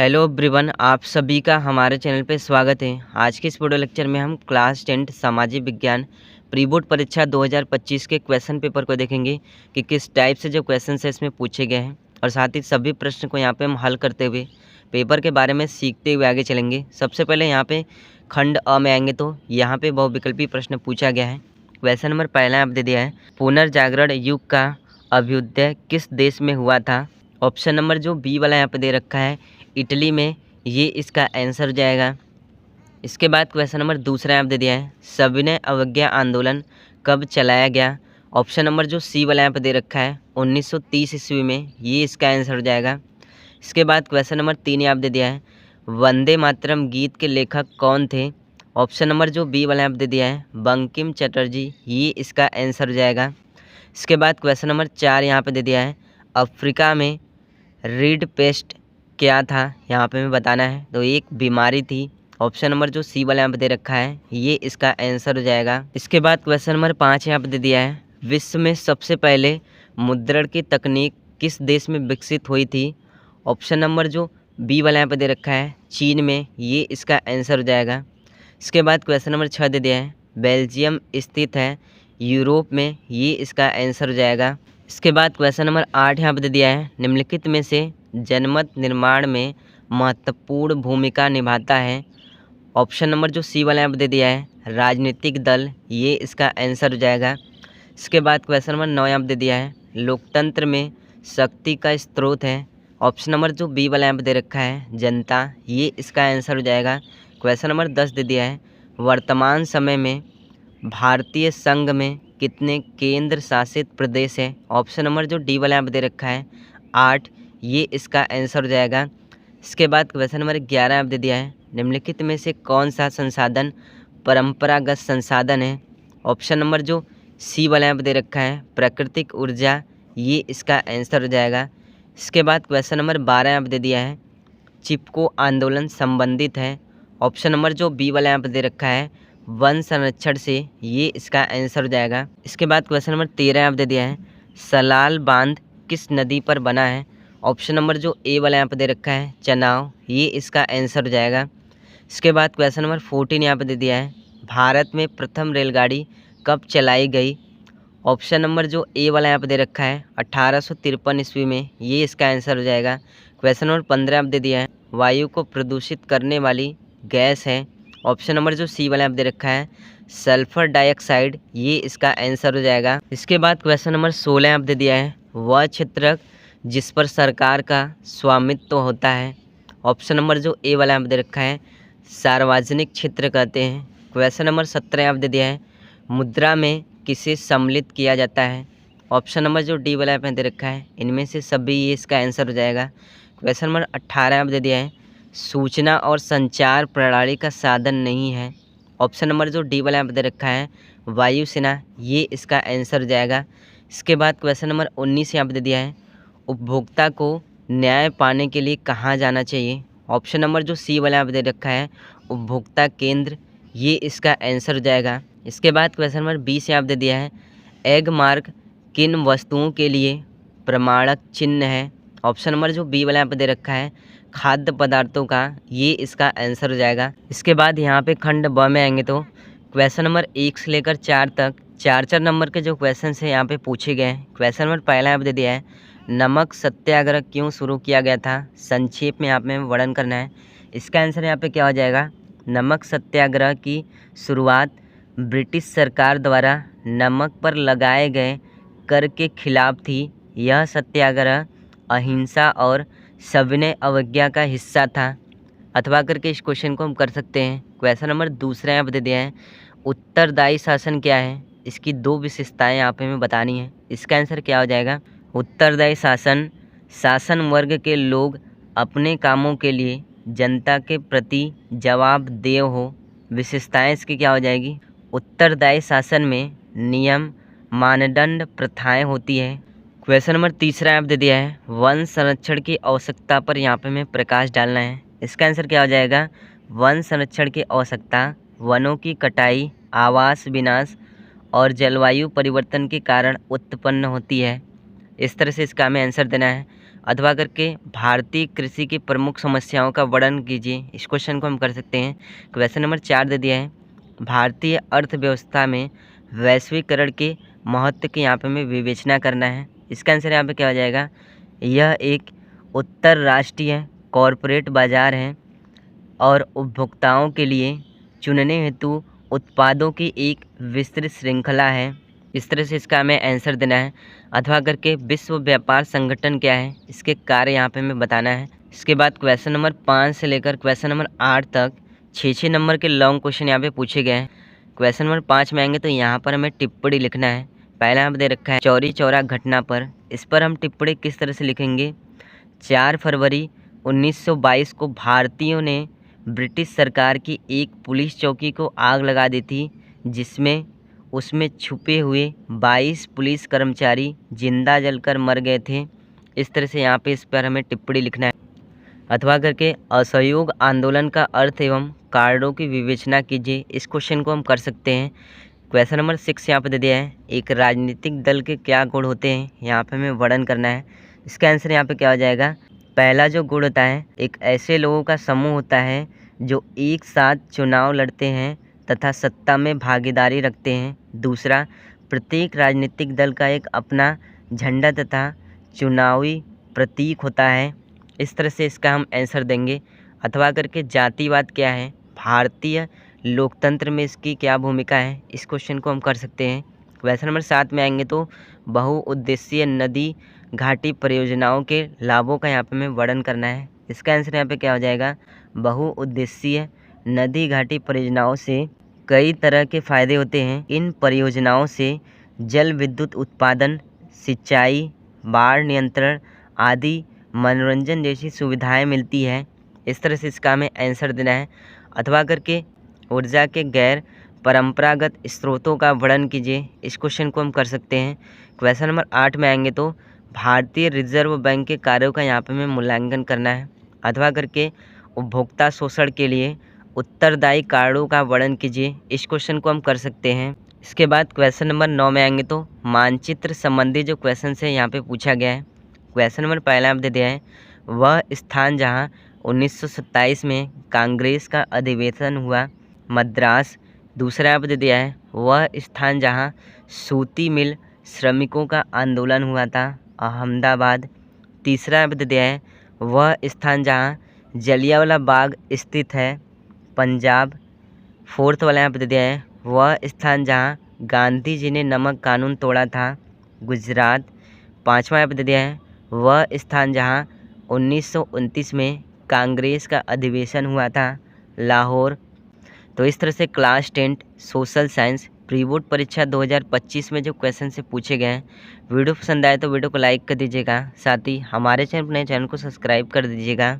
Hello everyone, आप सभी का हमारे चैनल पे स्वागत है। आज के इस वीडियो लेक्चर में हम क्लास 10 सामाजिक विज्ञान प्री बोर्ड परीक्षा 2025 के क्वेश्चन पेपर को देखेंगे कि किस टाइप से जो क्वेश्चन है इसमें पूछे गए हैं और साथ ही सभी प्रश्न को यहाँ पे हम हल करते हुए पेपर के बारे में सीखते हुए आगे चलेंगे। सबसे पहले यहाँ पे खंड अ में आएंगे तो यहाँ पे बहुविकल्पी प्रश्न पूछा गया है। क्वेश्चन नंबर पहला आप दे दिया है, पुनर्जागरण युग का अभ्युदय किस देश में हुआ था। ऑप्शन नंबर जो बी वाला यहाँ पे दे रखा है इटली में, ये इसका आंसर हो जाएगा। इसके बाद क्वेश्चन नंबर दूसरा यहाँ पे दे दिया है, सविनय अवज्ञा आंदोलन कब चलाया गया। ऑप्शन नंबर जो सी वाला यहाँ पे दे रखा है 1930 ईस्वी में, ये इसका आंसर हो जाएगा। इसके बाद क्वेश्चन नंबर 3 यहाँ पे दे दिया है, वंदे मातरम गीत के लेखक कौन थे। ऑप्शन नंबर जो बी वाला यहाँ पे दे दिया है बंकिम चटर्जी, ये इसका आंसर हो जाएगा। इसके बाद क्वेश्चन नंबर 4 यहाँ पे दे दिया है, अफ्रीका में रीड पेस्ट क्या था, यहाँ पे हमें बताना है। तो एक बीमारी थी। ऑप्शन नंबर जो सी वाला यहाँ पे दे रखा है ये इसका आंसर हो जाएगा। इसके बाद क्वेश्चन नंबर 5 यहाँ पे दे दिया है, विश्व में सबसे पहले मुद्रण की तकनीक किस देश में विकसित हुई थी। ऑप्शन नंबर जो बी वाला यहाँ पे दे रखा है चीन में, ये इसका आंसर हो जाएगा। इसके बाद क्वेश्चन नंबर 6 दे दिया है, बेल्जियम स्थित है यूरोप में, ये इसका आंसर हो जाएगा। इसके बाद क्वेश्चन नंबर 8 यहाँ पे दे दिया है, निम्नलिखित में से जनमत निर्माण में महत्वपूर्ण भूमिका निभाता है। ऑप्शन नंबर जो सी वाला यहाँ पे दे दिया है राजनीतिक दल, ये इसका आंसर हो जाएगा। इसके बाद क्वेश्चन नंबर 9 यहाँ पे दे दिया है, लोकतंत्र में शक्ति का स्रोत है। ऑप्शन नंबर जो बी वाला यहाँ पे दे रखा है जनता, ये इसका आंसर हो जाएगा। क्वेश्चन नंबर 10 दे दिया है, वर्तमान समय में भारतीय संघ में कितने केंद्र शासित प्रदेश है। ऑप्शन नंबर जो डी वाला यहाँ पे दे रखा है 8, ये इसका आंसर हो जाएगा। इसके बाद क्वेश्चन नंबर 11 आप दे दिया है, निम्नलिखित में से कौन सा संसाधन परंपरागत संसाधन है। ऑप्शन नंबर जो सी वाला यहाँ पे दे रखा है प्राकृतिक ऊर्जा, ये इसका आंसर हो जाएगा। इसके बाद क्वेश्चन नंबर 12 यहाँ पे दे दिया है, चिपको आंदोलन संबंधित है। ऑप्शन नंबर जो बी वाला यहाँ पे दे रखा है वन संरक्षण से, ये इसका आंसर हो जाएगा। इसके बाद क्वेश्चन नंबर 13 यहाँ पे दे दिया है, सलाल बांध किस नदी पर बना है। ऑप्शन नंबर जो ए वाला यहाँ पे दे रखा है चनाव, ये इसका आंसर हो जाएगा। इसके बाद क्वेश्चन नंबर 14 यहाँ पे दे दिया है, भारत में प्रथम रेलगाड़ी कब चलाई गई। ऑप्शन नंबर जो ए वाला यहाँ पे दे रखा है 1853 ईस्वी में, ये इसका आंसर हो जाएगा। क्वेश्चन नंबर 15 आप दे दिया है, वायु को प्रदूषित करने वाली गैस है। ऑप्शन नंबर जो सी वाला यहाँ पे दे रखा है सल्फर डाइऑक्साइड, ये इसका आंसर हो जाएगा। इसके बाद क्वेश्चन नंबर 16 आप दे दिया है, वह क्षेत्र जिस पर सरकार का स्वामित्व होता है। ऑप्शन नंबर जो ए वाला यहाँ पे दे रखा है सार्वजनिक क्षेत्र कहते हैं। क्वेश्चन नंबर 17 आप दे दिया है, मुद्रा में किसे सम्मिलित किया जाता है। ऑप्शन नंबर जो डी वाला यहाँ पे दे रखा है इनमें से सभी, ये इसका आंसर हो जाएगा। क्वेश्चन नंबर 18 आप दे दिया है, सूचना और संचार प्रणाली का साधन नहीं है। ऑप्शन नंबर जो डी वाला यहाँ पे दे रखा है वायुसेना, ये इसका आंसर हो जाएगा। इसके बाद क्वेश्चन नंबर 19 यहाँ पे दे दिया है, उपभोक्ता को न्याय पाने के लिए कहाँ जाना चाहिए। ऑप्शन नंबर जो सी वाला यहाँ पे दे रखा है उपभोक्ता केंद्र, ये इसका आंसर हो जाएगा। इसके बाद क्वेश्चन नंबर 20 यहाँ पे दे दिया है, एग मार्क किन वस्तुओं के लिए प्रमाणक चिन्ह है। ऑप्शन नंबर जो बी वाला यहाँ पे दे रखा है खाद्य पदार्थों का, ये इसका आंसर हो जाएगा। इसके बाद यहाँ पे खंड ब में आएंगे तो क्वेश्चन नंबर 1 से लेकर 4 तक 4 नंबर के जो क्वेश्चन है यहाँ पे पूछे गए हैं। क्वेश्चन नंबर पहला यहाँ पे दे दिया है, नमक सत्याग्रह क्यों शुरू किया गया था। संक्षेप में यहाँ पे वर्णन करना है। इसका आंसर यहाँ पे क्या हो जाएगा, नमक सत्याग्रह की शुरुआत ब्रिटिश सरकार द्वारा नमक पर लगाए गए कर के खिलाफ थी। यह सत्याग्रह अहिंसा और सविनय अवज्ञा का हिस्सा था। अथवा करके इस क्वेश्चन को हम कर सकते हैं। क्वेश्चन नंबर दूसरा यहाँ पे दे दिया है, उत्तरदायी शासन क्या है। इसकी 2 विशेषताएं यहाँ पे हमें बतानी है। इसका आंसर क्या हो जाएगा, उत्तरदायी शासन शासन वर्ग के लोग अपने कामों के लिए जनता के प्रति जवाबदेह हो। विशेषताएं इसकी क्या हो जाएगी, उत्तरदायी शासन में नियम मानदंड प्रथाएं होती है। क्वेश्चन नंबर तीसरा आप दे दिया है, वन संरक्षण की आवश्यकता पर यहाँ पे हमें प्रकाश डालना है। इसका आंसर क्या हो जाएगा, वन संरक्षण की आवश्यकता वनों की कटाई, आवास विनाश और जलवायु परिवर्तन के कारण उत्पन्न होती है। इस तरह से इसका हमें आंसर देना है। अथवा करके भारतीय कृषि की प्रमुख समस्याओं का वर्णन कीजिए। इस क्वेश्चन को हम कर सकते हैं। क्वेश्चन नंबर 4 दे दिया है, भारतीय अर्थव्यवस्था में वैश्वीकरण के महत्व की यहाँ पे हमें विवेचना करना है। इसका आंसर यहाँ पे क्या हो जाएगा, यह एक उत्तरराष्ट्रीय कॉरपोरेट बाजार है और उपभोक्ताओं के लिए चुनने हेतु उत्पादों की एक विस्तृत श्रृंखला है। इस तरह से इसका हमें आंसर देना है। अथवा करके विश्व व्यापार संगठन क्या है, इसके कार्य यहाँ पे हमें बताना है। इसके बाद क्वेश्चन नंबर 5 से लेकर क्वेश्चन नंबर 8 तक 6 नंबर के लॉन्ग क्वेश्चन यहाँ पे पूछे गए हैं। क्वेश्चन नंबर 5 में आएंगे तो यहाँ पर हमें टिप्पणी लिखना है। पहला यहाँ पे दे रखा है चौरी चौरा घटना पर, इस पर हम टिप्पणी किस तरह से लिखेंगे। 4 फरवरी 1922 को भारतीयों ने ब्रिटिश सरकार की एक पुलिस चौकी को आग लगा दी थी, जिसमें उसमें छुपे हुए 22 पुलिस कर्मचारी जिंदा जलकर मर गए थे। इस तरह से यहाँ पे इस पर हमें टिप्पणी लिखना है। अथवा करके असहयोग आंदोलन का अर्थ एवं कारणों की विवेचना कीजिए। इस क्वेश्चन को हम कर सकते हैं। क्वेश्चन नंबर 6 यहाँ पे दे दिया है, एक राजनीतिक दल के क्या गुण होते हैं, यहाँ पे हमें वर्णन करना है। इसका आंसर यहाँ पे क्या हो जाएगा, पहला जो गुण होता है, एक ऐसे लोगों का समूह होता है जो एक साथ चुनाव लड़ते हैं तथा सत्ता में भागीदारी रखते हैं। दूसरा, प्रत्येक राजनीतिक दल का एक अपना झंडा तथा चुनावी प्रतीक होता है। इस तरह से इसका हम आंसर देंगे। अथवा करके जातिवाद क्या है, भारतीय लोकतंत्र में इसकी क्या भूमिका है, इस क्वेश्चन को हम कर सकते हैं। क्वेश्चन नंबर 7 में आएंगे तो बहुउद्देशीय नदी घाटी परियोजनाओं के लाभों का यहाँ पे हमें वर्णन करना है। इसका आंसर यहाँ पे क्या हो जाएगा, बहुउद्देशीय नदी घाटी परियोजनाओं से कई तरह के फायदे होते हैं। इन परियोजनाओं से जल विद्युत उत्पादन, सिंचाई, बाढ़ नियंत्रण आदि मनोरंजन जैसी सुविधाएं मिलती है। इस तरह से इसका हमें आंसर देना है। अथवा करके ऊर्जा के गैर परंपरागत स्रोतों का वर्णन कीजिए। इस क्वेश्चन को हम कर सकते हैं। क्वेश्चन नंबर 8 में आएंगे तो भारतीय रिजर्व बैंक के कार्यों का यहाँ पे हमें मूल्यांकन करना है। अथवा करके उपभोक्ता शोषण के लिए उत्तरदायी कारणों का वर्णन कीजिए। इस क्वेश्चन को हम कर सकते हैं। इसके बाद क्वेश्चन नंबर 9 में आएंगे तो मानचित्र संबंधी जो क्वेश्चन है यहाँ पे पूछा गया है। क्वेश्चन नंबर पहला आप दे दिया है, वह स्थान जहाँ 1927 में कांग्रेस का अधिवेशन हुआ, मद्रास। दूसरा आप दे दिया है, वह स्थान जहाँ सूती मिल श्रमिकों का आंदोलन हुआ था, अहमदाबाद। तीसरा आप दे दिया है, वह स्थान जहाँ जलियांवाला बाग स्थित है, पंजाब। फोर्थ वाला यहाँ पे दे दिया है, वह स्थान जहाँ गांधी जी ने नमक कानून तोड़ा था, गुजरात। पाँचवा यहाँ पे दे दिया है, वह स्थान जहाँ 1929 में कांग्रेस का अधिवेशन हुआ था, लाहौर। तो इस तरह से class 10 social science pre board परीक्षा 2025 में जो क्वेश्चन से पूछे गए हैं। वीडियो पसंद आए तो वीडियो को लाइक कर दीजिएगा, साथ ही हमारे चैनल को सब्सक्राइब कर दीजिएगा।